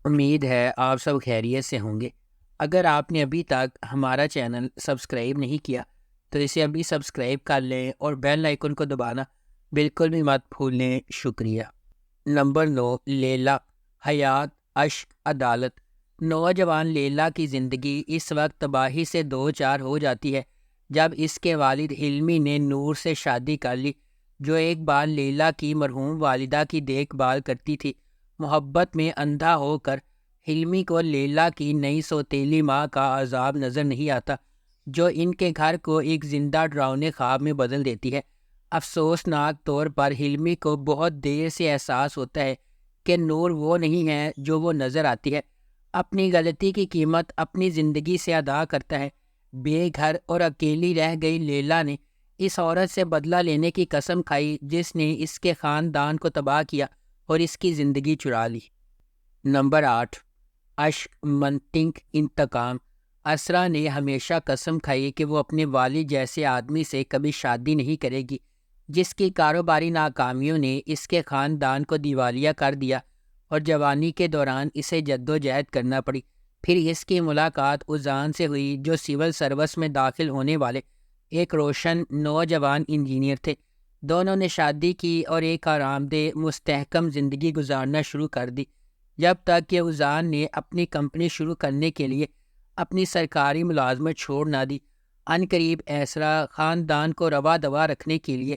امید ہے آپ سب خیریت سے ہوں گے۔ اگر آپ نے ابھی تک ہمارا چینل سبسکرائب نہیں کیا تو اسے ابھی سبسکرائب کر لیں اور بیل آئیکن کو دبانا بالکل بھی مت بھولیں۔ شکریہ۔ نمبر 9، لیلا، حیات، عشق، عدالت۔ نوجوان لیلا کی زندگی اس وقت تباہی سے دو چار ہو جاتی ہے جب اس کے والد حلمی نے نور سے شادی کر لی، جو ایک بار لیلا کی مرحوم والدہ کی دیکھ بھال کرتی تھی۔ محبت میں اندھا ہو کر حلمی کو لیلا کی نئی سوتیلی ماں کا عذاب نظر نہیں آتا، جو ان کے گھر کو ایک زندہ ڈراؤنے خواب میں بدل دیتی ہے۔ افسوسناک طور پر حلمی کو بہت دیر سے احساس ہوتا ہے کہ نور وہ نہیں ہے جو وہ نظر آتی ہے۔ اپنی غلطی کی قیمت اپنی زندگی سے ادا کرتا ہے۔ بے گھر اور اکیلی رہ گئی لیلا نے اس عورت سے بدلہ لینے کی قسم کھائی جس نے اس کے خاندان کو تباہ کیا اور اس کی زندگی چرا لی۔ نمبر 8، عشق، منطق، انتقام۔ اسرا نے ہمیشہ قسم کھائی کہ وہ اپنے والد جیسے آدمی سے کبھی شادی نہیں کرے گی، جس کی کاروباری ناکامیوں نے اس کے خاندان کو دیوالیہ کر دیا اور جوانی کے دوران اسے جدوجہد کرنا پڑی۔ پھر اس کی ملاقات اذان سے ہوئی، جو سول سروس میں داخل ہونے والے ایک روشن نوجوان انجینئر تھے۔ دونوں نے شادی کی اور ایک آرام دہ مستحکم زندگی گزارنا شروع کر دی، جب تک کہ اذان نے اپنی کمپنی شروع کرنے کے لیے اپنی سرکاری ملازمت چھوڑ نہ دی۔ عنقریب اسرا خاندان کو روا دوا رکھنے کے لیے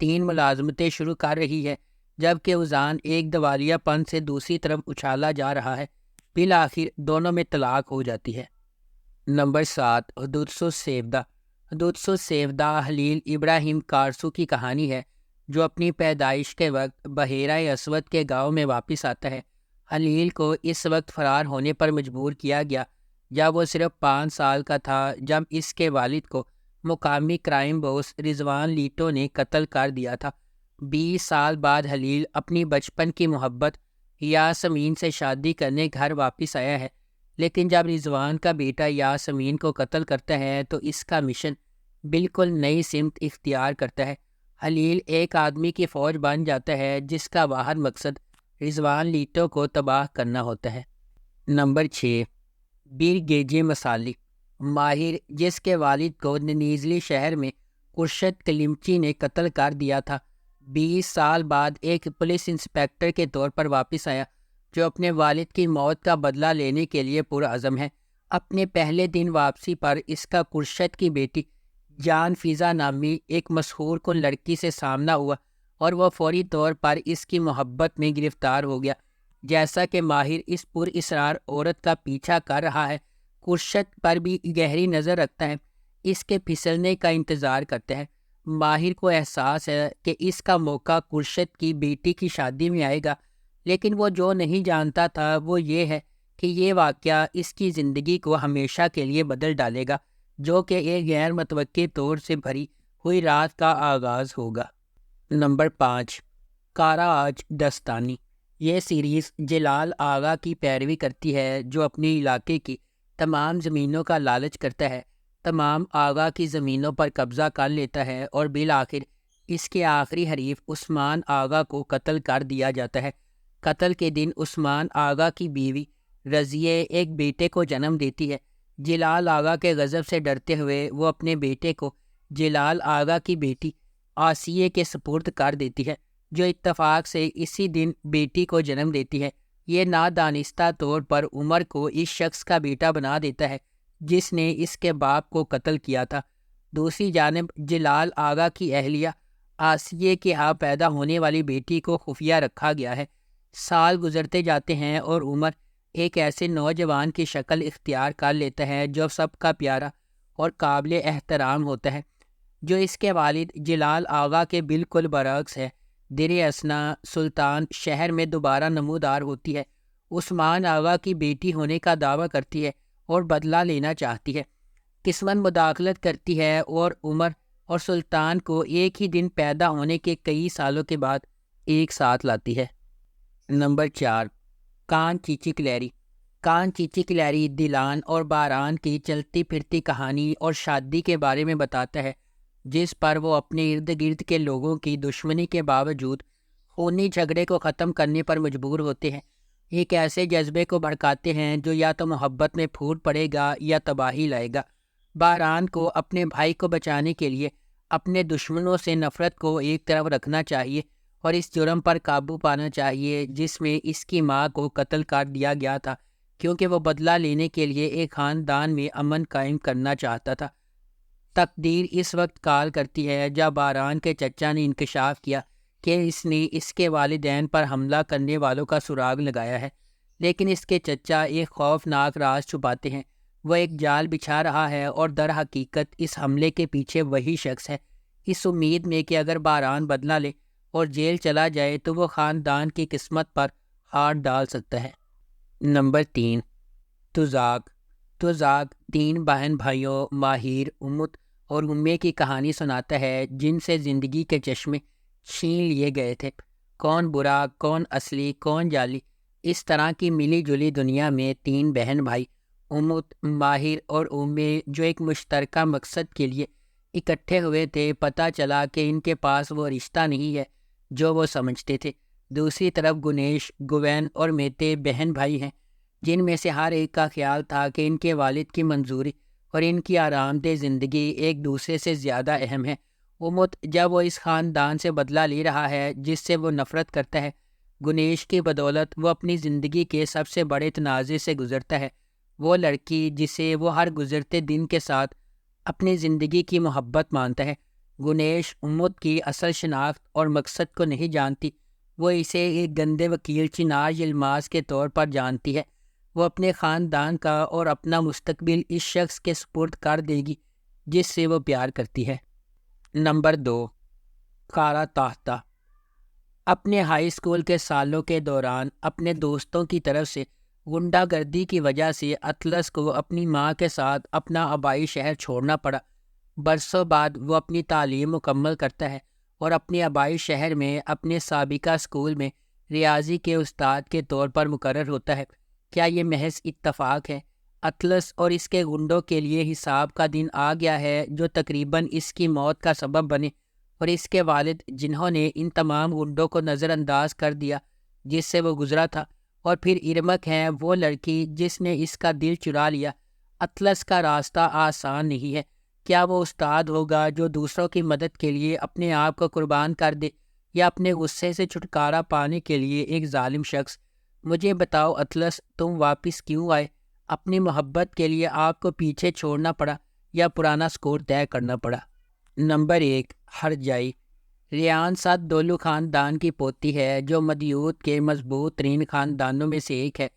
3 ملازمتیں شروع کر رہی ہے، جبکہ اذان ایک دیوالیہ پن سے دوسری طرف اچھالا جا رہا ہے۔ بالآخر دونوں میں طلاق ہو جاتی ہے۔ نمبر 7، حدوث السیودہ۔ حدوث السیودہ حلیل ابراہیم کارسو کی کہانی ہے، جو اپنی پیدائش کے وقت بحیرہ اسود کے گاؤں میں واپس آتا ہے۔ حلیل کو اس وقت فرار ہونے پر مجبور کیا گیا جب وہ صرف 5 سال کا تھا، جب اس کے والد کو مقامی کرائم باس رضوان لیٹو نے قتل کر دیا تھا۔ 20 سال بعد حلیل اپنی بچپن کی محبت یاسمین سے شادی کرنے گھر واپس آیا ہے، لیکن جب رضوان کا بیٹا یاسمین کو قتل کرتا ہے تو اس کا مشن بالکل نئی سمت اختیار کرتا ہے۔ حلیل ایک آدمی کی فوج بن جاتا ہے جس کا واحد مقصد رضوان لیٹو کو تباہ کرنا ہوتا ہے۔ نمبر 6، بیرگیجے مسالی۔ ماہر، جس کے والد کو ننیزلی شہر میں خورشید کلیمچی نے قتل کر دیا تھا، 20 سال بعد ایک پولیس انسپکٹر کے طور پر واپس آیا، جو اپنے والد کی موت کا بدلہ لینے کے لیے پرعزم ہے۔ اپنے پہلے دن واپسی پر اس کا خورشید کی بیٹی جان فضا نامی ایک مسحور کن لڑکی سے سامنا ہوا اور وہ فوری طور پر اس کی محبت میں گرفتار ہو گیا۔ جیسا کہ ماہر اس پر اصرار عورت کا پیچھا کر رہا ہے، خورشید پر بھی گہری نظر رکھتا ہے، اس کے پھسلنے کا انتظار کرتا ہے۔ ماہر کو احساس ہے کہ اس کا موقع خورشید کی بیٹی کی شادی میں آئے گا، لیکن وہ جو نہیں جانتا تھا وہ یہ ہے کہ یہ واقعہ اس کی زندگی کو ہمیشہ کے لیے بدل ڈالے گا، جو کہ ایک غیر متوقع طور سے بھری ہوئی رات کا آغاز ہوگا۔ نمبر 5، کارا آج دستانی۔ یہ سیریز جلال آغا کی پیروی کرتی ہے، جو اپنی علاقے کی تمام زمینوں کا لالچ کرتا ہے، تمام آغا کی زمینوں پر قبضہ کر لیتا ہے اور بالآخر اس کے آخری حریف عثمان آغا کو قتل کر دیا جاتا ہے۔ قتل کے دن عثمان آغا کی بیوی رضیہ ایک بیٹے کو جنم دیتی ہے۔ جلال آغا کے غضب سے ڈرتے ہوئے وہ اپنے بیٹے کو جلال آغا کی بیٹی آسیہ کے سپرد کر دیتی ہے، جو اتفاق سے اسی دن بیٹی کو جنم دیتی ہے۔ یہ نادانستہ طور پر عمر کو اس شخص کا بیٹا بنا دیتا ہے جس نے اس کے باپ کو قتل کیا تھا۔ دوسری جانب جلال آغا کی اہلیہ آسیہ کے ہاں پیدا ہونے والی بیٹی کو خفیہ رکھا گیا ہے۔ سال گزرتے جاتے ہیں اور عمر ایک ایسے نوجوان کی شکل اختیار کر لیتا ہے جو سب کا پیارا اور قابل احترام ہوتا ہے، جو اس کے والد جلال آغا کے بالکل برعکس ہے۔ در اثنا سلطان شہر میں دوبارہ نمودار ہوتی ہے، عثمان آغا کی بیٹی ہونے کا دعویٰ کرتی ہے اور بدلہ لینا چاہتی ہے۔ قسمت مداخلت کرتی ہے اور عمر اور سلطان کو ایک ہی دن پیدا ہونے کے کئی سالوں کے بعد ایک ساتھ لاتی ہے۔ نمبر 4، کان چیچی کلیری۔ کان چیچی کلیری دلان اور باران کی چلتی پھرتی کہانی اور شادی کے بارے میں بتاتا ہے، جس پر وہ اپنے ارد گرد کے لوگوں کی دشمنی کے باوجود خونی جھگڑے کو ختم کرنے پر مجبور ہوتے ہیں۔ ایک ایسے جذبے کو بھڑکاتے ہیں جو یا تو محبت میں پھوٹ پڑے گا یا تباہی لائے گا۔ باران کو اپنے بھائی کو بچانے کے لیے اپنے دشمنوں سے نفرت کو ایک طرف رکھنا چاہیے اور اس جرم پر قابو پانا چاہیے جس میں اس کی ماں کو قتل کر دیا گیا تھا، کیونکہ وہ بدلہ لینے کے لیے ایک خاندان میں امن قائم کرنا چاہتا تھا۔ تقدیر اس وقت کال کرتی ہے جب باران کے چچا نے انکشاف کیا کہ اس نے اس کے والدین پر حملہ کرنے والوں کا سراغ لگایا ہے، لیکن اس کے چچا ایک خوفناک راز چھپاتے ہیں۔ وہ ایک جال بچھا رہا ہے اور در حقیقت اس حملے کے پیچھے وہی شخص ہے، اس امید میں کہ اگر باران بدلہ لے اور جیل چلا جائے تو وہ خاندان کی قسمت پر ہاتھ ڈال سکتا ہے۔ نمبر 3، تزاق۔ تزاق 3 بہن بھائیوں ماہر، امت اور امے کی کہانی سناتا ہے جن سے زندگی کے چشمے چھین لیے گئے تھے۔ کون برا، کون اصلی، کون جعلی، اس طرح کی ملی جلی دنیا میں 3 بہن بھائی امت، ماہر اور امے جو ایک مشترکہ مقصد کے لیے اکٹھے ہوئے تھے، پتہ چلا کہ ان کے پاس وہ رشتہ نہیں ہے جو وہ سمجھتے تھے۔ دوسری طرف گنیش، گوین اور میتے بہن بھائی ہیں جن میں سے ہر ایک کا خیال تھا کہ ان کے والد کی منظوری اور ان کی آرام دہ زندگی ایک دوسرے سے زیادہ اہم ہے۔ امت جب وہ اس خاندان سے بدلہ لے رہا ہے جس سے وہ نفرت کرتا ہے، گنیش کی بدولت وہ اپنی زندگی کے سب سے بڑے تنازع سے گزرتا ہے۔ وہ لڑکی جسے وہ ہر گزرتے دن کے ساتھ اپنی زندگی کی محبت مانتا ہے۔ گنیش امت کی اصل شناخت اور مقصد کو نہیں جانتی، وہ اسے ایک گندے وکیل چنار یلماز کے طور پر جانتی ہے۔ وہ اپنے خاندان کا اور اپنا مستقبل اس شخص کے سپرد کر دے گی جس سے وہ پیار کرتی ہے۔ نمبر 2، کارا تاہتا۔ اپنے ہائی اسکول کے سالوں کے دوران اپنے دوستوں کی طرف سے غنڈہ گردی کی وجہ سے اطلس کو اپنی ماں کے ساتھ اپنا آبائی شہر چھوڑنا پڑا۔ برسوں بعد وہ اپنی تعلیم مکمل کرتا ہے اور اپنے آبائی شہر میں اپنے سابقہ اسکول میں ریاضی کے استاد کے طور پر مقرر ہوتا ہے۔ کیا یہ محض اتفاق ہے؟ اطلس اور اس کے غنڈوں کے لیے حساب کا دن آ گیا ہے جو تقریباً اس کی موت کا سبب بنے، اور اس کے والد جنہوں نے ان تمام غنڈوں کو نظر انداز کر دیا جس سے وہ گزرا تھا، اور پھر ارمک ہے وہ لڑکی جس نے اس کا دل چرا لیا۔ اطلس کا راستہ آسان نہیں ہے۔ کیا وہ استاد ہوگا جو دوسروں کی مدد کے لیے اپنے آپ کو قربان کر دے، یا اپنے غصے سے چھٹکارا پانے کے لیے ایک ظالم شخص؟ مجھے بتاؤ اطلس، تم واپس کیوں آئے؟ اپنی محبت کے لیے آپ کو پیچھے چھوڑنا پڑا یا پرانا سکور طے کرنا پڑا؟ نمبر 1، ہرجائی۔ ریان سات دولو خاندان کی پوتی ہے جو مدیوت کے مضبوط ترین خاندانوں میں سے ایک ہے۔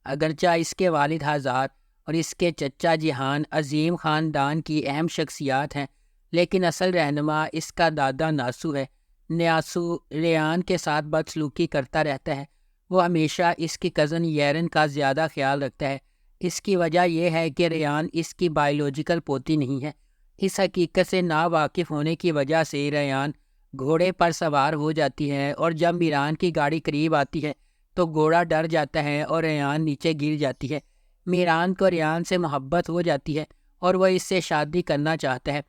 اگرچہ اس کے والد ہزار اور اس کے چچا جہان عظیم خاندان کی اہم شخصیات ہیں، لیکن اصل رہنما اس کا دادا ناسو ہے۔ نیاسو ریان کے ساتھ بدسلوکی کرتا رہتا ہے۔ وہ ہمیشہ اس کی کزن ییرن کا زیادہ خیال رکھتا ہے۔ اس کی وجہ یہ ہے کہ ریان اس کی بائیولوجیکل پوتی نہیں ہے۔ اس حقیقت سے ناواقف ہونے کی وجہ سے ریان گھوڑے پر سوار ہو جاتی ہے، اور جب میران کی گاڑی قریب آتی ہے تو گھوڑا ڈر جاتا ہے اور ریان نیچے گر جاتی ہے۔ میران کو ریان سے محبت ہو جاتی ہے اور وہ اس سے شادی کرنا چاہتا ہے۔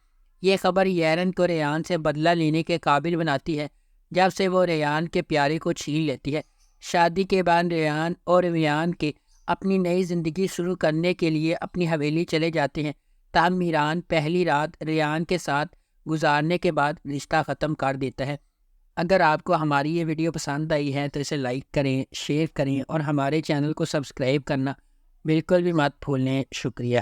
یہ خبر ییرن کو ریان سے بدلہ لینے کے قابل بناتی ہے، جب سے وہ ریان کے پیارے کو چھین لیتی ہے۔ شادی کے بعد ریان اور میران کے اپنی نئی زندگی شروع کرنے کے لیے اپنی حویلی چلے جاتے ہیں، تاہم میران پہلی رات ریان کے ساتھ گزارنے کے بعد رشتہ ختم کر دیتا ہے۔ اگر آپ کو ہماری یہ ویڈیو پسند آئی ہے تو اسے لائک کریں، شیئر کریں اور ہمارے چینل کو سبسکرائب کرنا بالکل بھی مت بھولیں۔ شکریہ۔